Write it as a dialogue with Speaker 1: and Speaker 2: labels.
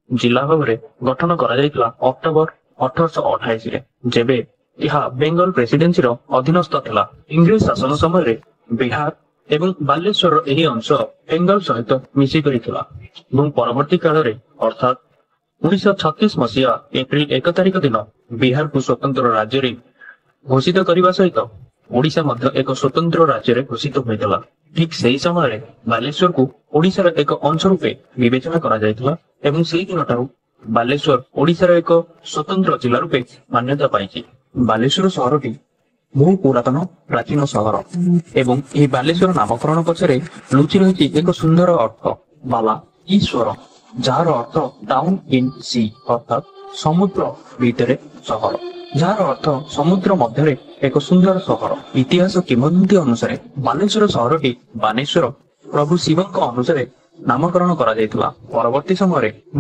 Speaker 1: ଜିଲ୍ଲା ଭାବରେ ଗଠନ କରାଯାଇଥିଲା ଅକ୍ଟୋବର 1828 ଯେବେ ଏହା ବେଙ୍ଗଲ ପ୍ରେସିଡେନ୍ସିର ଅଧୀନସ୍ଥ ଥିଲା। ଇଂରେଜ ଶାସନ ସମୟରେ ବିହାର ଏବଂ ବାଲେଶ୍ୱରର ଏହି ଅଂଶ ବେଙ୍ଗଲ ସହିତ ମିଶିକରି ଥିଲା ଏବଂ ପରବର୍ତ୍ତୀ କାଳରେ ଅର୍ଥାତ୍ 1936 ମସିହା ଏପ୍ରିଲ 1 ତାରିଖ ଦିନ ବିହାରକୁ ସ୍ୱତନ୍ତ୍ର ରାଜ୍ୟରେ ଘୋଷିତ କରିବା ସହିତ ଓଡ଼ିଶା ମଧ୍ୟ ଏକ ସ୍ୱତନ୍ତ୍ର ରାଜ୍ୟରେ ଘୋଷିତ ହୋଇଥିଲା। ଠିକ୍ ସେହି ସମୟରେ ବାଲେଶ୍ୱରକୁ ଓଡ଼ିଶାର ଏକ ଅଂଶ ରୂପେ ବିବେଚନା କରାଯାଇଥିଲା ଏବଂ ସେହି ଦିନଠାରୁ ବାଲେଶ୍ୱର ଓଡ଼ିଶାର ଏକ ସ୍ୱତନ୍ତ୍ର ଜିଲ୍ଲା ରୂପେ ମାନ୍ୟତା ପାଇଛି। ବାଲେଶ୍ୱର ସହରଟି ବହୁ ପୁରାତନ ପ୍ରାଚୀନ ସହର ଏବଂ ଏହି ବାଲେଶ୍ୱର ନାମକରଣ ପଛରେ ଲୁଚି ରହିଛି ଏକ ସୁନ୍ଦର ଅର୍ଥ ବାଲା ଈଶ୍ୱର, ଯାହାର ଅର୍ଥ ଟାଉନ ଇନ୍ ସି ଅର୍ଥାତ୍ ସମୁଦ୍ର ଭିତରେ ସହର, ଯାହାର ଅର୍ଥ ସମୁଦ୍ର ମଧ୍ୟରେ ଏକ ସୁନ୍ଦର ସହର। ଇତିହାସ କିମ୍ବଦନ୍ତୀ ଅନୁସାରେ ବାଲେଶ୍ୱର ସହରଟି ବାନେଶ୍ୱର ପ୍ରଭୁ ଶିବଙ୍କ ଅନୁସାରେ ନାମକରଣ କରାଯାଇଥିଲା। ପରବର୍ତ୍ତୀ ସମୟରେ